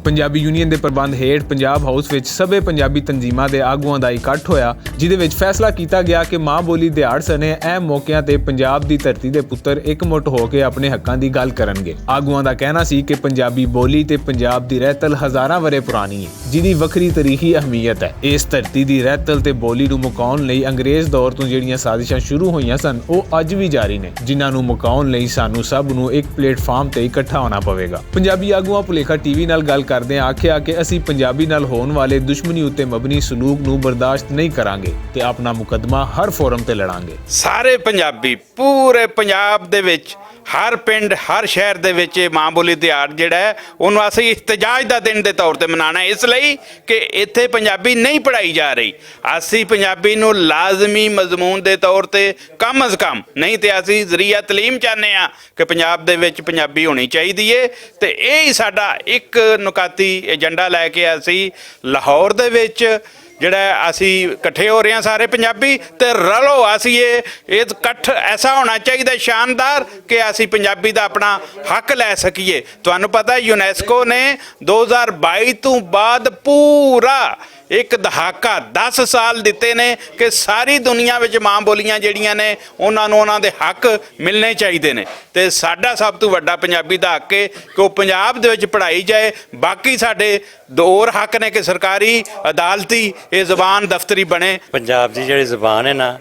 Punjabi union के प्रबंध हेठ पंजाब हाउस विच सभे पंजाबी तंजीमां दे आगुआं दा इकट्ठ होया, जिहदे विच फैसला किया गया कि मां बोली दिहाड़ सने अहम मौकिਆਂ ते पंजाब दी धरती दे पुत्तर एकमुट हो के अपने हक्कां दी गल करनगे। आगुआं दा कहना सी कि पंजाबी बोली ते पंजाब दी रहतल हज़ारां वरे पुरानी है, जिहदी वखरी तरीखी अहमियत है। इस धरती दी रहतल ते बोली नूं मुकाउण लई अंग्रेज़ दौर तो जिहड़ियां साजिशां शुरू होईयां सन, ਉਹ ਅੱਜ ਵੀ ਜਾਰੀ ਨੇ, ਜਿਨ੍ਹਾਂ ਨੂੰ ਮੁਕਾਉਣ ਲਈ ਸਾਨੂੰ ਸਭ ਨੂੰ ਇੱਕ ਪਲੇਟਫਾਰਮ ਤੇ ਇਕੱਠਾ ਹੋਣਾ ਪਵੇਗਾ। ਪੰਜਾਬੀ ਆਗੂਆਂ ਭੁਲੇਖਾ ਟੀਵੀ ਨਾਲ ਗੱਲ ਕਰਦਿਆਂ ਆਖਿਆ ਕਿ ਅਸੀਂ ਪੰਜਾਬੀ ਨਾਲ ਹੋਣ ਵਾਲੇ ਦੁਸ਼ਮਣੀ ਉੱਤੇ ਮਬਨੀ ਸਲੂਕ ਨੂੰ ਬਰਦਾਸ਼ਤ ਨਹੀਂ ਕਰਾਂਗੇ ਤੇ ਆਪਣਾ ਮੁਕੱਦਮਾ ਹਰ ਫੋਰਮ ਤੇ ਲੜਾਂਗੇ। ਸਾਰੇ ਪੰਜਾਬੀ ਪੂਰੇ ਪੰਜਾਬ ਦੇ ਵਿੱਚ ਹਰ ਪਿੰਡ ਹਰ ਸ਼ਹਿਰ ਦੇ ਵਿੱਚ ਇਹ ਮਾਂ ਬੋਲੀ ਦਿਹਾੜ ਜਿਹੜਾ ਹੈ ਉਹਨੂੰ ਅਸੀਂ ਇhtਜਾਜ ਦਾ ਦਿਨ ਦੇ ਤੌਰ ਤੇ ਮਨਾਉਣਾ, ਇਸ ਲਈ ਕਿ ਇੱਥੇ ਪੰਜਾਬੀ ਨਹੀਂ ਪੜ੍ਹਾਈ ਜਾ ਰਹੀ। ਅਸੀਂ ਪੰਜਾਬੀ ਨੂੰ ਲਾਜ਼ਮੀ ਮਜ਼ਮੂਨ ਦੇ ਤੌਰ ਤੇ ਕਮ ਅਜ਼ ਕਮ ਨਹੀਂ ਤੇ ਅਸੀਂ ਜ਼ਰੀਆ ਤਲੀਮ ਚਾਹੁੰਦੇ ਹਾਂ ਕਿ ਪੰਜਾਬ ਦੇ ਵਿੱਚ ਪੰਜਾਬੀ ਹੋਣੀ ਚਾਹੀਦੀ ਹੈ। ਤੇ ਇਹ ਹੀ ਸਾਡਾ ਇੱਕ ਨੁਕਾਤੀ ਏਜੰਡਾ ਲੈ ਕੇ ਅਸੀਂ ਲਾਹੌਰ ਦੇ ਵਿੱਚ ਜਿਹੜਾ ਅਸੀਂ ਇਕੱਠੇ ਹੋ ਰਹੇ ਹਾਂ ਸਾਰੇ ਪੰਜਾਬੀ ਤੇ ਰਲੋ। ਅਸੀਂ ਇਹ ਇਕੱਠ ਐਸਾ ਹੋਣਾ ਚਾਹੀਦਾ ਸ਼ਾਨਦਾਰ ਕਿ ਅਸੀਂ ਪੰਜਾਬੀ ਦਾ ਆਪਣਾ ਹੱਕ ਲੈ ਸਕੀਏ। ਤੁਹਾਨੂੰ ਪਤਾ ਯੂਨੈਸਕੋ ਨੇ 2022 ਤੋਂ ਬਾਅਦ ਪੂਰਾ ਇੱਕ ਦਹਾਕਾ 10 ਸਾਲ ਦਿੱਤੇ ਨੇ ਕਿ ਸਾਰੀ ਦੁਨੀਆ ਵਿੱਚ ਮਾਂ ਬੋਲੀਆਂ ਜਿਹੜੀਆਂ ਨੇ ਉਹਨਾਂ ਨੂੰ ਉਹਨਾਂ ਦੇ ਹੱਕ ਮਿਲਣੇ ਚਾਹੀਦੇ ਨੇ ਤੇ ਸਾਡਾ ਸਭ ਤੋਂ ਵੱਡਾ ਪੰਜਾਬੀ ਦਾ ਹੱਕ ਹੈ ਕਿ ਉਹ ਪੰਜਾਬ ਦੇ ਵਿੱਚ ਪੜ੍ਹਾਈ ਜਾਏ। ਬਾਕੀ ਸਾਡੇ ਦੋ ਹੋਰ ਹੱਕ ਨੇ ਕਿ ਸਰਕਾਰੀ ਅਦਾਲਤੀ ਇਹ ਜ਼ਬਾਨ ਦਫ਼ਤਰੀ ਬਣੇ। ਪੰਜਾਬ ਦੀ ਜਿਹੜੀ ਜ਼ਬਾਨ ਹੈ ਨਾ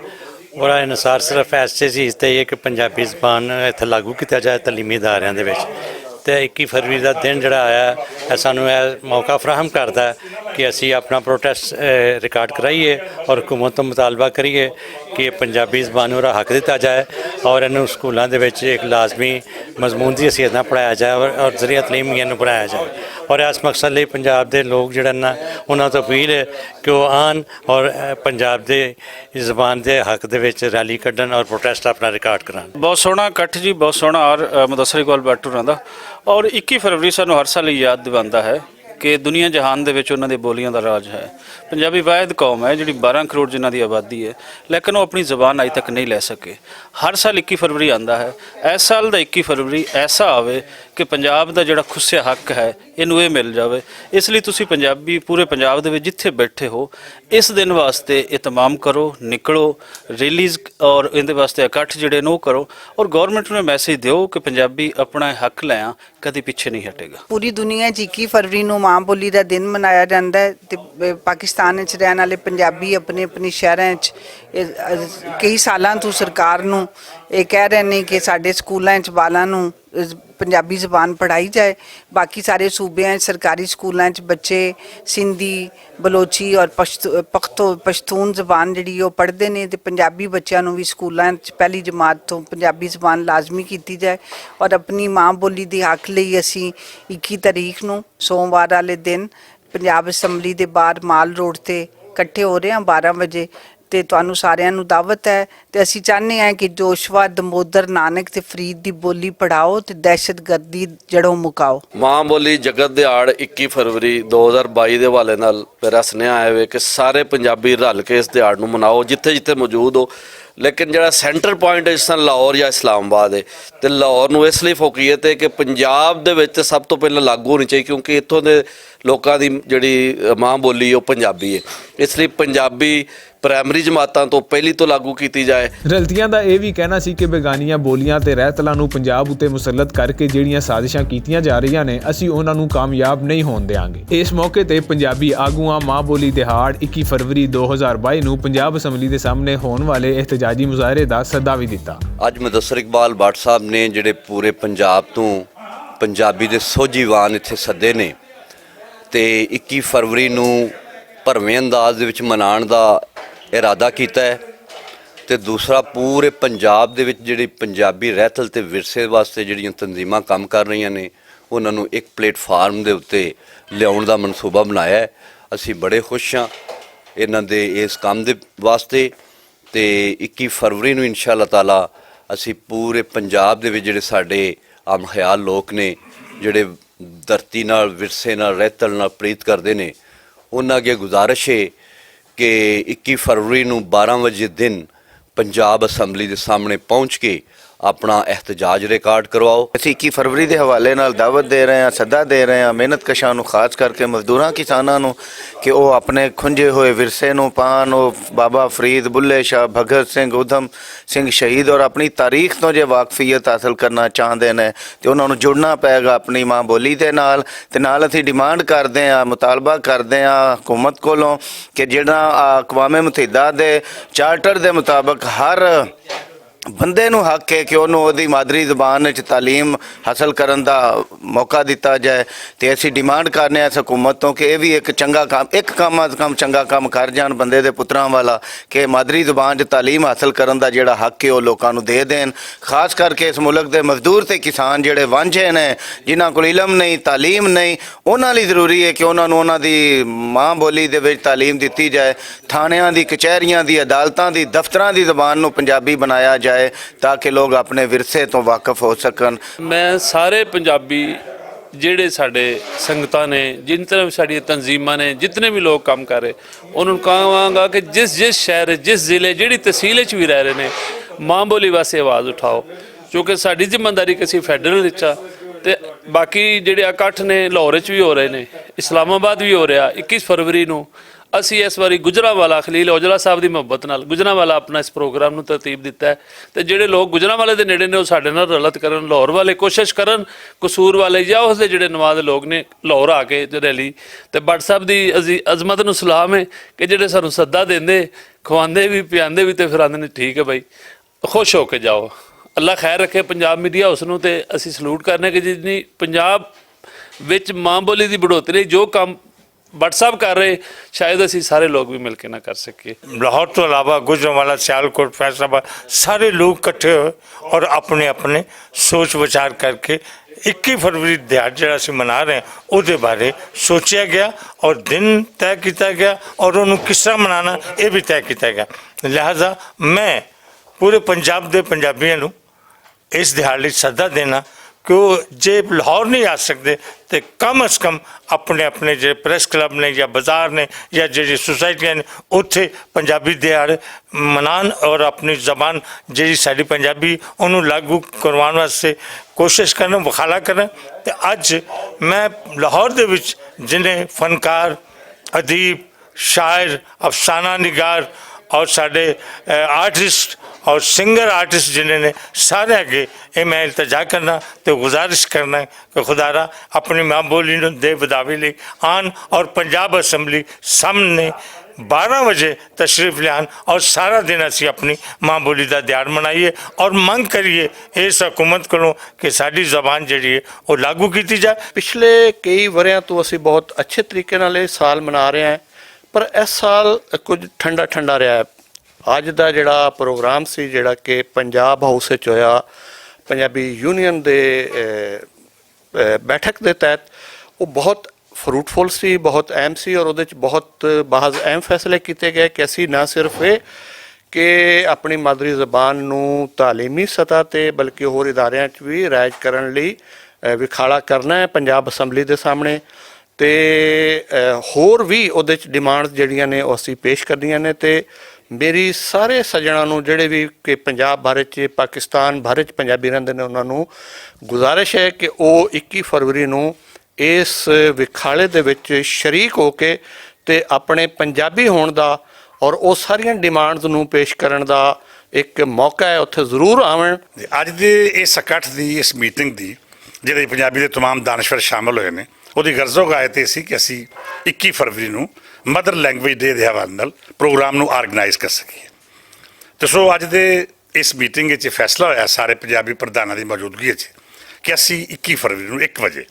ਉਹਦਾ ਅਨੁਸਾਰ ਸਿਰਫ ਐਸੇ ਚੀਜ਼ ਤੇ ਇਹ ਕਿ ਪੰਜਾਬੀ ਜ਼ਬਾਨ ਇੱਥੇ ਲਾਗੂ ਕੀਤਾ ਜਾਏ ਤਲੀਮੀ ਅਦਾਰਿਆਂ ਦੇ ਵਿੱਚ। ਤੇ 21 ਫਰਵਰੀ ਦਾ ਦਿਨ ਜਿਹੜਾ ਆਇਆ ਇਹ ਸਾਨੂੰ ਇਹ ਮੌਕਾ ਫਰਾਹਮ ਕਰਦਾ ਕਿ ਅਸੀਂ ਆਪਣਾ ਪ੍ਰੋਟੈਸਟ ਰਿਕਾਰਡ ਕਰਾਈਏ ਔਰ ਹਕੂਮਤ ਤੋਂ ਮੁਤਾਲਬਾ ਕਰੀਏ ਕਿ ਪੰਜਾਬੀ ਜ਼ਬਾਨ ਨੂੰ ਉਹਦਾ ਹੱਕ ਦਿੱਤਾ ਜਾਏ ਔਰ ਇਹਨੂੰ ਸਕੂਲਾਂ ਦੇ ਵਿੱਚ ਇੱਕ ਲਾਜ਼ਮੀ ਮਜ਼ਮੂਨ ਦੀ ਹੈਸੀਅਤ ਨਾਲ ਪੜ੍ਹਾਇਆ ਜਾਏ ਔਰ ਜ਼ਰੀਆ ਤਲੀਮ ਇਹਨੂੰ ਪੜ੍ਹਾਇਆ ਜਾਏ। ਔਰ ਇਸ ਮਕਸਦ ਲਈ ਪੰਜਾਬ ਦੇ ਲੋਕ ਜਿਹੜਾ ਨਾ ਉਹਨਾਂ ਤੋਂ ਅਪੀਲ ਹੈ ਕਿ ਉਹ ਆਉਣ ਔਰ ਪੰਜਾਬ ਦੇ ਜ਼ਬਾਨ ਦੇ ਹੱਕ ਦੇ ਵਿੱਚ ਰੈਲੀ ਕੱਢਣ ਔਰ ਪ੍ਰੋਟੈਸਟ ਆਪਣਾ ਰਿਕਾਰਡ ਕਰਾਉਣ। ਬਹੁਤ ਸੋਹਣਾ ਇਕੱਠ ਜੀ, ਬਹੁਤ ਸੋਹਣਾ। ਔਰ ਮੁਦੱਸਰ ਇਕਬਾਲ ਭੱਟ ਹੋਰਾਂ ਦਾ ਔਰ 21 ਫਰਵਰੀ ਸਾਨੂੰ ਹਰ ਸਾਲ ਯਾਦ ਦਿਵਾਉਂਦਾ ਹੈ ਕਿ ਦੁਨੀਆ ਜਹਾਨ ਦੇ ਵਿੱਚ ਉਹਨਾਂ ਦੀ ਬੋਲੀਆਂ ਦਾ ਰਾਜ ਹੈ। ਪੰਜਾਬੀ ਵਾਹਿਦ ਕੌਮ ਹੈ ਜਿਹੜੀ 12 ਕਰੋੜ ਜਿਨ੍ਹਾਂ ਦੀ ਆਬਾਦੀ ਹੈ, ਲੇਕਿਨ ਉਹ ਆਪਣੀ ਜ਼ਬਾਨ ਅਜੇ ਤੱਕ ਨਹੀਂ ਲੈ ਸਕੇ। ਹਰ ਸਾਲ 21 ਫਰਵਰੀ ਆਉਂਦਾ ਹੈ, ਇਸ ਸਾਲ ਦਾ 21 ਫਰਵਰੀ ਐਸਾ ਆਵੇ ਕਿ ਪੰਜਾਬ ਦਾ ਜਿਹੜਾ ਖੁੱਸਿਆ ਹੱਕ ਹੈ ਇਹਨੂੰ ਇਹ ਮਿਲ ਜਾਵੇ। ਇਸ ਲਈ ਤੁਸੀਂ ਪੰਜਾਬੀ ਪੂਰੇ ਪੰਜਾਬ ਦੇ ਵਿੱਚ ਜਿੱਥੇ ਬੈਠੇ ਹੋ ਇਸ ਦਿਨ ਵਾਸਤੇ ਇਤਮਾਮ ਕਰੋ, ਨਿਕਲੋ, ਰਿਲੀਜ਼ ਔਰ ਇਹਦੇ ਵਾਸਤੇ ਇਕੱਠ ਜਿਹੜੇ ਨੇ ਉਹ ਕਰੋ ਔਰ ਗੌਰਮੈਂਟ ਨੂੰ ਮੈਸੇਜ ਦਿਓ ਕਿ ਪੰਜਾਬੀ ਆਪਣਾ ਹੱਕ ਲਿਆ ਕਦੇ ਪਿੱਛੇ ਨਹੀਂ ਹਟੇਗਾ। ਪੂਰੀ ਦੁਨੀਆ 'ਚ 21 ਫਰਵਰੀ ਨੂੰ ਮਾਂ ਬੋਲੀ ਦਾ ਦਿਨ ਮਨਾਇਆ ਜਾਂਦਾ ਹੈ ਤੇ ਪਾਕਿਸਤਾਨ ਵਿੱਚ ਰਹਿਣ ਵਾਲੇ ਪੰਜਾਬੀ ਆਪਣੇ ਸ਼ਹਿਰਾਂ 'ਚ ਕਈ ਸਾਲਾਂ ਤੋਂ ਸਰਕਾਰ ਨੂੰ ਇਹ ਕਹਿ ਰਹੇ ਨੇ ਕਿ ਸਾਡੇ ਸਕੂਲਾਂ 'ਚ ਬਾਲਾਂ ਨੂੰ ਪੰਜਾਬੀ ਜ਼ਬਾਨ ਪੜ੍ਹਾਈ ਜਾਏ। ਬਾਕੀ ਸਾਰੇ ਸੂਬਿਆਂ 'ਚ ਸਰਕਾਰੀ ਸਕੂਲਾਂ 'ਚ ਬੱਚੇ ਸਿੰਧੀ, ਬਲੋਚੀ ਔਰ ਪਸ਼ਤੂਨ ਜ਼ਬਾਨ ਜਿਹੜੀ ਉਹ ਪੜ੍ਹਦੇ ਨੇ ਤੇ ਪੰਜਾਬੀ ਬੱਚਿਆਂ ਨੂੰ ਵੀ ਸਕੂਲਾਂ 'ਚ ਪਹਿਲੀ ਜਮਾਤ ਤੋਂ ਪੰਜਾਬੀ ਜ਼ਬਾਨ ਲਾਜ਼ਮੀ ਕੀਤੀ ਜਾਏ। ਔਰ ਆਪਣੀ ਮਾਂ ਬੋਲੀ ਦੇ ਹੱਕ ਲਈ ਅਸੀਂ 21 ਤਾਰੀਖ ਨੂੰ ਸੋਮਵਾਰ ਵਾਲੇ ਦਿਨ ਪੰਜਾਬ ਅਸੈਂਬਲੀ ਦੇ ਬਾਹਰ ਮਾਲ ਰੋਡ ਤੇ ਇਕੱਠੇ ਹੋ ਰਹੇ ਹਾਂ 12 ਵਜੇ ਤੇ ਤੁਹਾਨੂੰ ਸਾਰਿਆਂ ਨੂੰ ਦਾਵਤ ਹੈ ਤੇ ਅਸੀਂ ਚਾਹੁੰਦੇ ਹਾਂ ਕਿ ਜੋਸ਼ਵਾ, ਦਮੋਦਰ, ਨਾਨਕ ਤੇ ਫਰੀਦ ਦੀ ਬੋਲੀ ਪੜਾਓ ਤੇ ਦਹਿਸ਼ਤਗਰਦੀ ਜੜੋਂ ਮੁਕਾਓ। ਮਾਂ ਬੋਲੀ ਜਗਤ ਦਿਹਾੜ 21 ਫਰਵਰੀ 2022 ਦੇ ਹਵਾਲੇ ਨਾਲ ਮੇਰਾ ਸੁਨੇਹਾ ਆਇਆ ਵੇ ਕਿ ਸਾਰੇ ਪੰਜਾਬੀ ਰਲ ਕੇ ਇਸ ਦਿਹਾੜ ਨੂੰ ਮਨਾਓ ਜਿੱਥੇ ਜਿੱਥੇ ਮੌਜੂਦ ਹੋ। ਲੇਕਿਨ ਜਿਹੜਾ ਸੈਂਟਰ ਪੁਆਇੰਟ ਜਿਸ ਤਰ੍ਹਾਂ ਲਾਹੌਰ ਜਾਂ ਇਸਲਾਮਾਬਾਦ ਹੈ ਤੇ ਲਾਹੌਰ ਨੂੰ ਇਸ ਲਈ ਫੋਕੀਅਤ ਹੈ ਕਿ ਪੰਜਾਬ ਦੇ ਵਿੱਚ ਸਭ ਤੋਂ ਪਹਿਲਾਂ ਲਾਗੂ ਹੋਣੀ ਚਾਹੀਦੀ ਕਿਉਂਕਿ ਇੱਥੋਂ ਦੇ ਲੋਕਾਂ ਦੀ ਜਿਹੜੀ ਮਾਂ ਬੋਲੀ ਉਹ ਪੰਜਾਬੀ ਹੈ। ਇਸ ਲਈ ਪੰਜਾਬੀ ਪ੍ਰਾਇਮਰੀ ਜਮਾਤਾਂ ਤੋਂ ਪਹਿਲੀ ਤੋਂ ਲਾਗੂ ਕੀਤੀ ਜਾਏ। ਰਲਤੀਆਂ ਦਾ ਇਹ ਵੀ ਕਹਿਣਾ ਸੀ ਕਿ ਬੇਗਾਨੀਆਂ ਬੋਲੀਆਂ ਤੇ ਰਹਿਤਲਾਂ ਨੂੰ ਪੰਜਾਬ ਉੱਤੇ ਮੁਸਲਤ ਕਰਕੇ ਜਿਹੜੀਆਂ ਸਾਜ਼ਿਸ਼ਾਂ ਕੀਤੀਆਂ ਜਾ ਰਹੀਆਂ ਨੇ ਅਸੀਂ ਉਹਨਾਂ ਨੂੰ ਕਾਮਯਾਬ ਨਹੀਂ ਹੋਣ ਦੇਵਾਂਗੇ। ਇਸ ਮੌਕੇ ਤੇ ਪੰਜਾਬੀ ਆਗੂਆਂ ਮਾਂ ਬੋਲੀ ਦਿਹਾੜ 21 ਫਰਵਰੀ 2022 ਨੂੰ ਪੰਜਾਬ ਅਸੈਂਬਲੀ ਦੇ ਸਾਹਮਣੇ ਹੋਣ ਵਾਲੇ ਇhtਜਾਜੀ ਮੁਜ਼ਾਹਰੇ ਦਾ ਸੱਦਾ ਵੀ ਦਿੱਤਾ। ਅੱਜ ਮੁਦੱਸਰ ਇਕਬਾਲ ਭੱਟ ਸਾਹਿਬ ਨੇ ਜਿਹੜੇ ਪੂਰੇ ਪੰਜਾਬ ਤੋਂ ਪੰਜਾਬੀ ਦੇ ਸੋਝੀਵਾਨ ਇੱਥੇ ਸੱਦੇ ਨੇ ਤੇ 21 ਫਰਵਰੀ ਨੂੰ ਭਰਵੇਂ ਅੰਦਾਜ਼ ਦੇ ਵਿੱਚ ਮਨਾਉਣ ਦਾ ਇਰਾਦਾ ਕੀਤਾ ਹੈ ਤੇ ਦੂਸਰਾ ਪੂਰੇ ਪੰਜਾਬ ਦੇ ਵਿੱਚ ਜਿਹੜੀ ਪੰਜਾਬੀ ਰਹਿਤਲ ਤੇ ਵਿਰਸੇ ਵਾਸਤੇ ਜਿਹੜੀਆਂ ਤਨਜ਼ੀਮਾਂ ਕੰਮ ਕਰ ਰਹੀਆਂ ਨੇ ਉਹਨਾਂ ਨੂੰ ਇੱਕ ਪਲੇਟਫਾਰਮ ਦੇ ਉੱਤੇ ਲਿਆਉਣ ਦਾ ਮਨਸੂਬਾ ਬਣਾਇਆ ਹੈ। ਅਸੀਂ ਬੜੇ ਖੁਸ਼ ਹਾਂ ਇਹਨਾਂ ਦੇ ਇਸ ਕੰਮ ਦੇ ਵਾਸਤੇ ਤੇ 21 ਫਰਵਰੀ ਨੂੰ ਇਨਸ਼ਾ ਅੱਲਾਹ ਤਾਲਾ ਅਸੀਂ ਪੂਰੇ ਪੰਜਾਬ ਦੇ ਵਿੱਚ ਜਿਹੜੇ ਸਾਡੇ ਆਮ ਖਿਆਲ ਲੋਕ ਨੇ ਜਿਹੜੇ ਧਰਤੀ ਨਾਲ, ਵਿਰਸੇ ਨਾਲ, ਰਹਿਤਲ ਨਾਲ ਪ੍ਰੀਤ ਕਰਦੇ ਨੇ ਉਹਨਾਂ ਅੱਗੇ ਗੁਜ਼ਾਰਿਸ਼ ਹੈ ਕਿ 21 ਫਰਵਰੀ ਨੂੰ 12 ਵਜੇ ਦਿਨ ਪੰਜਾਬ ਅਸੈਂਬਲੀ ਦੇ ਸਾਹਮਣੇ ਪਹੁੰਚ ਕੇ ਆਪਣਾ ਇhtਜਾਜ ਰਿਕਾਰਡ ਕਰਵਾਓ। ਅਸੀਂ 21 ਫਰਵਰੀ ਦੇ ਹਵਾਲੇ ਨਾਲ ਦਾਵਤ ਦੇ ਰਹੇ ਹਾਂ, ਸੱਦਾ ਦੇ ਰਹੇ ਹਾਂ ਮਿਹਨਤਕਸ਼ਾਂ ਨੂੰ, ਖਾਸ ਕਰਕੇ ਮਜ਼ਦੂਰਾਂ ਕਿਸਾਨਾਂ ਨੂੰ, ਕਿ ਉਹ ਆਪਣੇ ਖੁੰਝੇ ਹੋਏ ਵਿਰਸੇ ਨੂੰ ਪਾਣ। ਉਹ ਬਾਬਾ ਫਰੀਦ, ਬੁੱਲੇ ਸ਼ਾਹ, ਭਗਤ ਸਿੰਘ, ਊਧਮ ਸਿੰਘ ਸ਼ਹੀਦ ਔਰ ਆਪਣੀ ਤਾਰੀਖ ਤੋਂ ਜੇ ਵਾਕਫੀਅਤ ਹਾਸਲ ਕਰਨਾ ਚਾਹੁੰਦੇ ਨੇ ਤੇ ਉਹਨਾਂ ਨੂੰ ਜੁੜਨਾ ਪਏਗਾ ਆਪਣੀ ਮਾਂ ਬੋਲੀ ਦੇ ਨਾਲ। ਤੇ ਨਾਲ ਅਸੀਂ ਡਿਮਾਂਡ ਕਰਦੇ ਹਾਂ, ਮੁਤਾਲਬਾ ਕਰਦੇ ਹਾਂ ਹਕੂਮਤ ਕੋਲੋਂ ਕਿ ਜਿਹੜਾ ਅਕਵਾਮ ਮੁਤਹਿਦਾ ਦੇ ਚਾਰਟਰ ਦੇ ਮੁਤਾਬਕ ਹਰ ਬੰਦੇ ਨੂੰ ਹੱਕ ਹੈ ਕਿ ਉਹਨੂੰ ਉਹਦੀ ਮਾਦਰੀ ਜ਼ੁਬਾਨ ਵਿੱਚ ਤਾਲੀਮ ਹਾਸਲ ਕਰਨ ਦਾ ਮੌਕਾ ਦਿੱਤਾ ਜਾਏ। ਤੇ ਅਸੀਂ ਡਿਮਾਂਡ ਕਰਨੇ ਆ ਇਸ ਹਕੂਮਤ ਤੋਂ ਕਿ ਇਹ ਵੀ ਇੱਕ ਚੰਗਾ ਕੰਮ, ਇੱਕ ਕੰਮ ਅਜ਼ ਕਮ ਚੰਗਾ ਕੰਮ ਕਰ ਜਾਣ ਬੰਦੇ ਦੇ ਪੁੱਤਰਾਂ ਵਾਲਾ, ਕਿ ਮਾਦਰੀ ਜ਼ੁਬਾਨ 'ਚ ਤਾਲੀਮ ਹਾਸਲ ਕਰਨ ਦਾ ਜਿਹੜਾ ਹੱਕ ਹੈ ਉਹ ਲੋਕਾਂ ਨੂੰ ਦੇ ਦੇਣ। ਖਾਸ ਕਰਕੇ ਇਸ ਮੁਲਕ ਦੇ ਮਜ਼ਦੂਰ ਤੇ ਕਿਸਾਨ ਜਿਹੜੇ ਵਾਂਝੇ ਨੇ, ਜਿਨ੍ਹਾਂ ਕੋਲ ਇਲਮ ਨਹੀਂ, ਤਾਲੀਮ ਨਹੀਂ, ਉਹਨਾਂ ਲਈ ਜ਼ਰੂਰੀ ਹੈ ਕਿ ਉਹਨਾਂ ਨੂੰ ਉਹਨਾਂ ਦੀ ਮਾਂ ਬੋਲੀ ਦੇ ਵਿੱਚ ਤਾਲੀਮ ਦਿੱਤੀ ਜਾਏ। ਥਾਣਿਆਂ ਦੀ, ਕਚਹਿਰੀਆਂ ਦੀ, ਅਦਾਲਤਾਂ ਦੀ, ਦਫ਼ਤਰਾਂ ਦੀ ਜ਼ੁਬਾਨ ਨੂੰ ਪੰਜਾਬੀ ਬਣਾਇਆ ਜਾਏ ਤਾਂ ਕਿ ਲੋਕ ਆਪਣੇ ਵਿਰਸੇ ਤੋਂ ਵਾਕਿਫ ਹੋ ਸਕਣ। ਮੈਂ ਸਾਰੇ ਪੰਜਾਬੀ ਜਿਹੜੇ ਸਾਡੇ ਸੰਗਤਾਂ ਨੇ, ਜਿਨ ਤਰ੍ਹਾਂ ਸਾਡੀਆਂ ਤਨਜ਼ੀਮਾਂ ਨੇ, ਜਿਤਨੇ ਵੀ ਲੋਕ ਕੰਮ ਕਰ ਰਹੇ, ਉਹਨਾਂ ਨੂੰ ਕਹਾਂਗਾ ਕਿ ਜਿਸ ਸ਼ਹਿਰ, ਜਿਸ ਜ਼ਿਲ੍ਹੇ, ਜਿਹੜੀ ਤਹਿਸੀਲ 'ਚ ਵੀ ਰਹਿ ਰਹੇ ਨੇ, ਮਾਂ ਬੋਲੀ ਵਾਸਤੇ ਆਵਾਜ਼ ਉਠਾਓ, ਕਿਉਂਕਿ ਸਾਡੀ ਜ਼ਿੰਮੇਵਾਰੀ ਕਿ ਅਸੀਂ ਫੈਡਰਲ ਵਿੱਚ ਆ। ਤੇ ਬਾਕੀ ਜਿਹੜੇ ਇਕੱਠ ਨੇ ਲਾਹੌਰ 'ਚ ਵੀ ਹੋ ਰਹੇ ਨੇ, ਇਸਲਾਮਾਬਾਦ ਵੀ ਹੋ ਰਿਹਾ 21 ਫਰਵਰੀ ਨੂੰ। ਅਸੀਂ ਇਸ ਵਾਰੀ ਗੁਜਰਾਂਵਾਲਾ, ਖਲੀਲ ਔਜਲਾ ਸਾਹਿਬ ਦੀ ਮੁਹੱਬਤ ਨਾਲ ਗੁਜਰਾਂਵਾਲਾ ਆਪਣਾ ਇਸ ਪ੍ਰੋਗਰਾਮ ਨੂੰ ਤਰਤੀਬ ਦਿੱਤਾ ਹੈ। ਤੇ ਜਿਹੜੇ ਲੋਕ ਗੁਜਰਾਂਵਾਲੇ ਦੇ ਨੇੜੇ ਨੇ ਉਹ ਸਾਡੇ ਨਾਲ ਰਲਤ ਕਰਨ, ਲਾਹੌਰ ਵਾਲੇ ਕੋਸ਼ਿਸ਼ ਕਰਨ, ਕਸੂਰ ਵਾਲੇ ਜਾਂ ਉਸਦੇ ਜਿਹੜੇ ਨਵਾਜ਼ ਲੋਕ ਨੇ ਲਾਹੌਰ ਆ ਕੇ ਰੈਲੀ। ਤੇ ਭੱਟ ਸਾਹਿਬ ਦੀ ਅਜ਼ਮਤ ਨੂੰ ਸਲਾਮ ਹੈ ਕਿ ਜਿਹੜੇ ਸਾਨੂੰ ਸੱਦਾ ਦਿੰਦੇ, ਖਵਾਉਂਦੇ ਵੀ, ਪਿਆਉਂਦੇ ਵੀ, ਤੇ ਫਿਰ ਆਉਂਦੇ ਨੇ ਠੀਕ ਹੈ ਬਾਈ, ਖੁਸ਼ ਹੋ ਕੇ ਜਾਓ। ਅੱਲਾ ਖੈਰ ਰੱਖੇ ਪੰਜਾਬ ਮੀਡੀਆ ਹਾਊਸ ਨੂੰ। ਤੇ ਅਸੀਂ ਸਲੂਟ ਕਰਨੇ ਕਿ ਜਿੰਨੀ ਪੰਜਾਬ ਵਿੱਚ ਮਾਂ ਬੋਲੀ ਦੀ ਬੜੋਤਰੀ ਜੋ ਕੰਮ भट्ट साहब कर रहे, शायद असी सारे लोग भी मिलकर ना कर सके। लाहौर तो अलावा गुजरांवाला, सियालकोट, फैसलाबाद सारे लोग इकट्ठे हुए और अपने अपने सोच विचार करके 21 फरवरी दिहाड़ जिहड़ा असीं मना रहे हैं उहदे बारे सोचा गया और दिन तय किया गया और उन्होंने किस तरह मनाना ये भी तय किया गया। लिहाजा मैं पूरे पंजाब के पंजाबियों नूं इस दिहाड़ लई सदा देना कि जे लाहौर नहीं आ सकते तो कम अज़ कम अपने अपने जो प्रेस क्लब ने या बाज़ार ने या जी सोसाइटियां ने उत्थे पंजाबी दिहाड़ मनान और अपनी जबान जी साड़ी पंजाबी उन्होंने लागू करवाने वास्ते कोशिश करन, वखाला करन। तो अज मैं लाहौर दे विच जिन्हें फनकार, अदीब, शायर, अफसाना निगार और साढ़े आर्टिस्ट और सिंगर आर्टिस्ट जिन्हें ने सारे अगे ये मैं इल्तजा करना तो गुजारिश करना है कि खुदारा अपनी माँ बोली दे बदावी ले आन और पंजाब असम्बली सामने 12 बजे तशरीफ लियान और सारा दिन असी अपनी माँ बोली का दिहाड़ मनाइए और मंग करिए इस हुकूमत को कि साड़ी जबान जी है वो लागू की जाए। पिछले कई वरियां तो असी बहुत अच्छे तरीके नाल ये साल मना रहे हैं, पर इस साल कुछ ठंडा ठंडा रहा है। अज का जिहड़ा प्रोग्राम सी जिहड़ा कि पंजाब हाउस विच होया, पंजाबी यूनीयन दे बैठक के तहत, वो बहुत फ्रूटफुल सी, बहुत अहम सी और उहदे च बहुत बाज़ अहम फैसले किए गए कि असी ना सिर्फ ये कि अपनी मादरी ज़बान नूं तालीमी सतह ते बल्कि होर इदारियां च भी राइज करन लई विखाड़ा करना है पंजाब असैम्बली दे सामने। ते होर भी उहदे च डिमांड जिहड़ियां ने वो असी पेश करनियां ने। ते मेरी सारे सज्जणों नूं जिहड़े भी कि पंजाब भर च, पाकिस्तान भर च पंजाबी रहिंदे ने, उन्हां नूं गुजारिश है कि वो 21 फरवरी नूं इस विखाड़े दे विच शरीक हो के ते अपने पंजाबी होण दा और वो सारियां डिमांड्स नूं पेश करन दा एक मौका है, उत्थे जरूर आवन। अज दे इस इकट्ठ दी, इस मीटिंग दी जिहड़े पंजाबी दे तमाम दानश्वर शामिल होए ने, ਉਹਦੀ ਗਰਜ਼ੋ ਗਾਇਤ ਇਹ ਸੀ ਕਿ ਅਸੀਂ 21 ਫਰਵਰੀ ਨੂੰ ਮਦਰ ਲੈਂਗੁਏਜ ਡੇ ਦੇ ਹਵਾਲੇ ਨਾਲ ਪ੍ਰੋਗਰਾਮ ਨੂੰ ਆਰਗੇਨਾਈਜ਼ ਕਰ ਸਕੀਏ। ਤੇ ਸੋ ਅੱਜ ਦੇ ਇਸ ਮੀਟਿੰਗ ਵਿੱਚ ਫੈਸਲਾ ਹੋਇਆ ਸਾਰੇ ਪੰਜਾਬੀ ਪ੍ਰਧਾਨਾਂ ਦੀ ਮੌਜੂਦਗੀ ਵਿੱਚ ਕਿ ਅਸੀਂ 21 ਫਰਵਰੀ ਨੂੰ 1 ਵਜੇ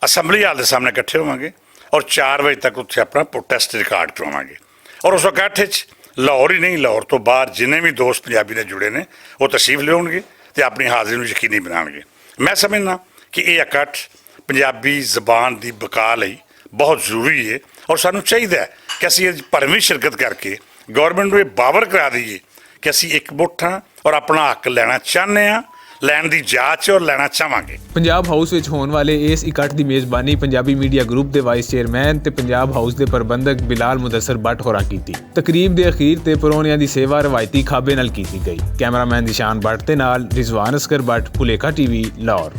ਅਸੈਂਬਲੀ ਹਾਲ ਦੇ ਸਾਹਮਣੇ ਇਕੱਠੇ ਹੋਵਾਂਗੇ ਔਰ 4 ਵਜੇ ਤੱਕ ਉੱਥੇ ਆਪਣਾ ਪ੍ਰੋਟੈਸਟ ਰਿਕਾਰਡ ਕਰਵਾਵਾਂਗੇ। ਔਰ ਉਸ ਇਕੱਠ ਵਿੱਚ ਲਾਹੌਰ ਹੀ ਨਹੀਂ, ਲਾਹੌਰ ਤੋਂ ਬਾਹਰ ਜਿੰਨੇ ਵੀ ਦੋਸਤ ਪੰਜਾਬੀ ਨਾਲ ਜੁੜੇ ਨੇ ਉਹ ਤਸ਼ਰੀਫ ਲਿਆਉਣਗੇ ਤੇ ਆਪਣੀ ਹਾਜ਼ਰੀ ਨੂੰ ਯਕੀਨੀ ਬਣਾਉਣਗੇ। ਮੈਂ ਸਮਝਦਾ ਕਿ ਇਹ ਇਕੱਠ ਪੰਜਾਬੀ ਜ਼ਬਾਨ ਦੀ ਬਕਾ ਲਈ ਬਹੁਤ ਜ਼ਰੂਰੀ ਹੈ ਔਰ ਸਾਨੂੰ ਚਾਹੀਦਾ ਹੈ ਕਿ ਅਸੀਂ ਇਹ ਭਰਵੀਂ ਸ਼ਿਰਕਤ ਕਰਕੇ ਗੌਰਮੈਂਟ ਨੂੰ ਇਹ ਬਾਵਰ ਕਰਾ ਦਈਏ ਕਿ ਅਸੀਂ ਇੱਕ ਮੁੱਠ ਹਾਂ ਔਰ ਆਪਣਾ ਹੱਕ ਲੈਣਾ ਚਾਹੁੰਦੇ ਹਾਂ। ਲੈਣ ਦੀ ਜਾਂਚ ਔਰ ਲੈਣਾ ਚਾਹਾਂਗੇ। ਪੰਜਾਬ ਹਾਊਸ ਵਿੱਚ ਹੋਣ ਵਾਲੇ ਇਸ ਇਕੱਠ ਦੀ ਮੇਜ਼ਬਾਨੀ ਪੰਜਾਬੀ ਮੀਡੀਆ ਗਰੁੱਪ ਦੇ ਵਾਈਸ ਚੇਅਰਮੈਨ ਤੇ ਪੰਜਾਬ ਹਾਊਸ ਦੇ ਪ੍ਰਬੰਧਕ ਬਿਲਾਲ ਮੁਦੱਸਰ ਬੱਟ ਹੋਰਾਂ ਕੀਤੀ। ਤਕਰੀਬ ਦੇ ਅਖੀਰ ਤੇ ਪਰੌਣਿਆਂ ਦੀ ਸੇਵਾ ਰਵਾਇਤੀ ਖਾਬੇ ਨਾਲ ਕੀਤੀ ਗਈ। ਕੈਮਰਾਮੈਨ ਨਿਸ਼ਾਨ ਬੱਟ ਦੇ ਨਾਲ ਰਿਜ਼ਵਾਨ ਅਸਕਰ ਬੱਟ, ਭੁਲੇਖਾ ਟੀਵੀ, ਲਾਹੌਰ।